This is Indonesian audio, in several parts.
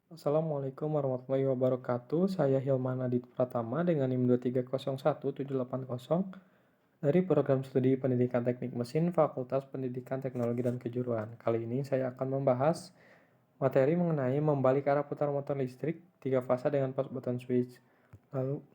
Assalamualaikum warahmatullahi wabarakatuh. Saya Hilman Adit Pratama dengan NIM 2301780 dari Program Studi Pendidikan Teknik Mesin Fakultas Pendidikan Teknologi dan Kejuruan. Kali ini saya akan membahas materi mengenai membalik arah putar motor listrik 3 fasa dengan push button switch. Lalu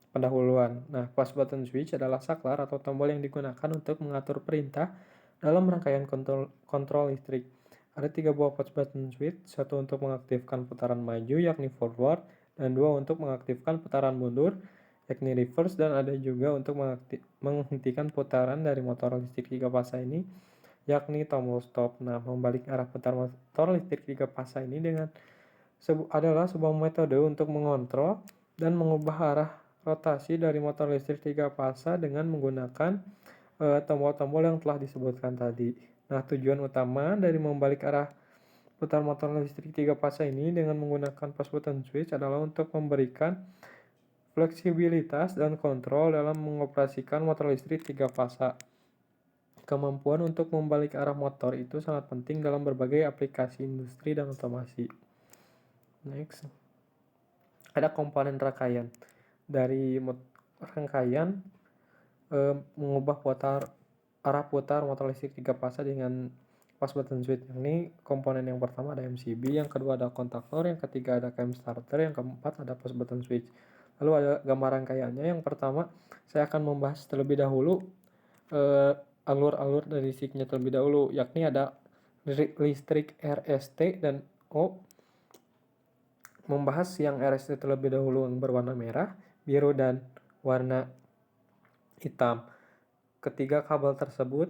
pendahuluan. Nah, push button switch adalah saklar atau tombol yang digunakan untuk mengatur perintah dalam rangkaian kontrol listrik. Ada 3 buah push button switch, satu untuk mengaktifkan putaran maju yakni forward, dan 2 untuk mengaktifkan putaran mundur yakni reverse, dan ada juga untuk menghentikan putaran dari motor listrik 3 fasa ini yakni tombol stop. Nah, membalik arah putar motor listrik 3 fasa ini adalah sebuah metode untuk mengontrol dan mengubah arah rotasi dari motor listrik 3 fasa dengan menggunakan tombol-tombol yang telah disebutkan tadi. Nah, tujuan utama dari membalik arah putar motor listrik 3 fasa ini dengan menggunakan push button switch adalah untuk memberikan fleksibilitas dan kontrol dalam mengoperasikan motor listrik 3 fasa. Kemampuan untuk membalik arah motor itu sangat penting dalam berbagai aplikasi industri dan otomasi. Next. Ada komponen rangkaian. Dari rangkaian mengubah arah putar motor listrik 3 fasa dengan push button switch. Ini komponen yang pertama ada MCB, yang kedua ada kontaktor, yang ketiga ada cam starter, yang keempat ada push button switch. Lalu ada gambar rangkaiannya. Yang pertama, saya akan membahas terlebih dahulu alur-alur dari listriknya terlebih dahulu, yakni ada listrik RST dan O. Membahas yang RST terlebih dahulu, yang berwarna merah, biru, dan warna hitam. Ketiga kabel tersebut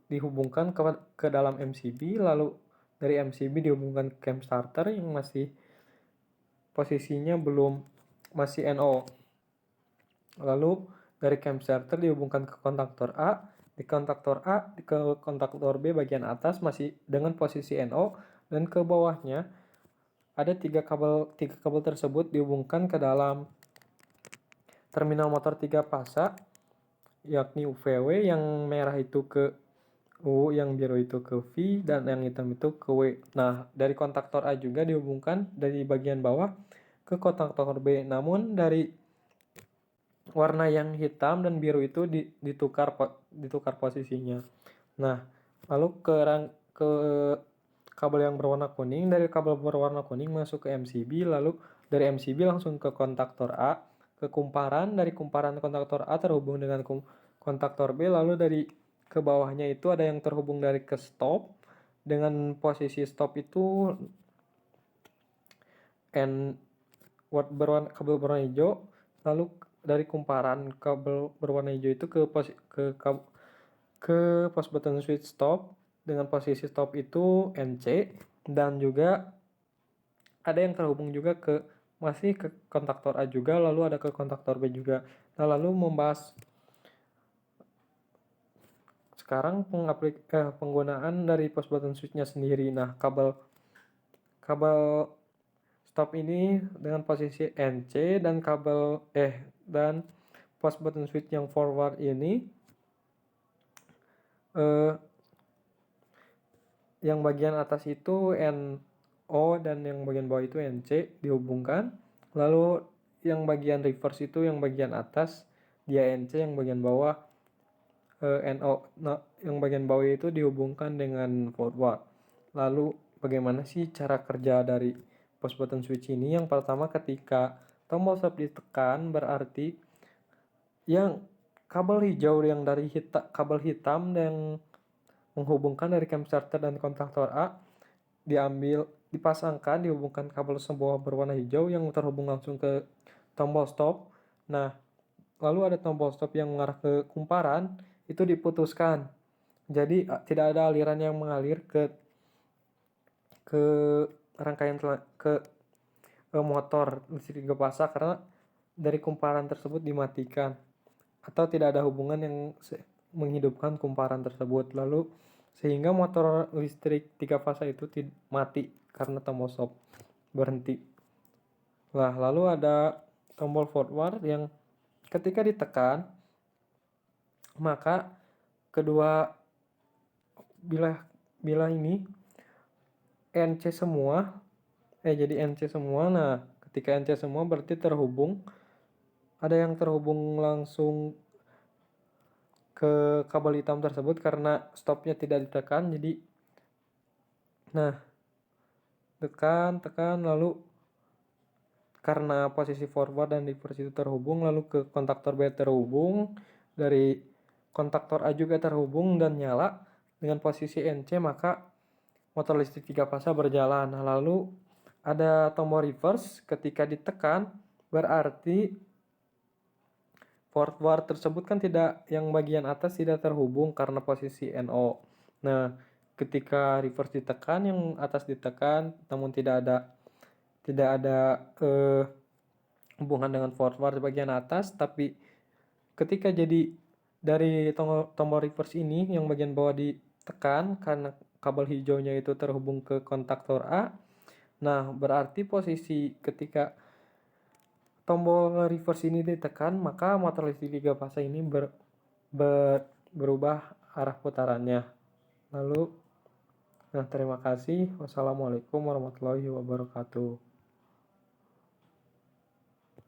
dihubungkan ke dalam MCB, lalu dari MCB dihubungkan ke cam starter yang masih posisinya masih NO. Lalu dari cam starter dihubungkan ke kontaktor A, ke kontaktor B bagian atas masih dengan posisi NO, dan ke bawahnya ada tiga kabel tersebut dihubungkan ke dalam terminal motor 3 fasa yakni UVW, yang merah itu ke U, yang biru itu ke V, dan yang hitam itu ke W. Nah, dari kontaktor A juga dihubungkan dari bagian bawah ke kontaktor B. Namun dari warna yang hitam dan biru itu ditukar posisinya. Nah, lalu ke kabel yang berwarna kuning, dari kabel berwarna kuning masuk ke MCB, lalu dari MCB langsung ke kontaktor A, ke kumparan, dari kumparan kontaktor A terhubung dengan kontaktor B, lalu dari ke bawahnya itu ada yang terhubung dari ke stop, dengan posisi stop itu kabel berwarna hijau, lalu dari kumparan kabel berwarna hijau itu ke push button switch stop, dengan posisi stop itu NC, dan juga ada yang terhubung juga masih ke kontaktor A juga, lalu ada ke kontaktor B juga. Nah, lalu membahas sekarang penggunaan dari push button switch-nya sendiri. Nah, kabel stop ini dengan posisi NC, dan dan push button switch yang forward ini yang bagian atas itu NO dan yang bagian bawah itu NC dihubungkan. Lalu yang bagian reverse itu yang bagian atas dia NC, yang bagian bawah NO. Nah, yang bagian bawah itu dihubungkan dengan forward. Lalu bagaimana sih cara kerja dari push button switch ini? Yang pertama, ketika tombol stop ditekan, berarti yang kabel hijau yang dari kabel hitam yang menghubungkan dari cam starter dan kontaktor A dihubungkan kabel sebuah berwarna hijau yang terhubung langsung ke tombol stop. Nah, lalu ada tombol stop yang mengarah ke kumparan, itu diputuskan. Jadi tidak ada aliran yang mengalir ke rangkaian ke motor listrik 3 fasa karena dari kumparan tersebut dimatikan atau tidak ada hubungan yang menghidupkan kumparan tersebut, lalu sehingga motor listrik 3 fasa itu mati karena tombol stop berhenti. Nah, lalu ada tombol forward yang ketika ditekan maka bila ini NC semua jadi NC semua. Nah, ketika NC semua berarti terhubung. Ada yang terhubung langsung ke kabel hitam tersebut karena stopnya tidak ditekan. Jadi, nah, tekan, lalu karena posisi forward dan reverse itu terhubung, lalu ke kontaktor B terhubung, dari kontaktor A juga terhubung dan nyala dengan posisi NC, maka motor listrik 3 fasa berjalan. Nah, lalu ada tombol reverse, ketika ditekan berarti forward tersebut kan tidak, yang bagian atas tidak terhubung karena posisi NO. Nah, ketika reverse ditekan, yang atas ditekan namun tidak ada hubungan dengan forward bagian atas, tapi ketika jadi dari tombol reverse ini yang bagian bawah ditekan karena kabel hijaunya itu terhubung ke kontaktor A. Nah, berarti posisi ketika tombol reverse ini ditekan, maka motor listrik 3 fasa ini berubah arah putarannya. Lalu, nah, terima kasih. Wassalamualaikum warahmatullahi wabarakatuh.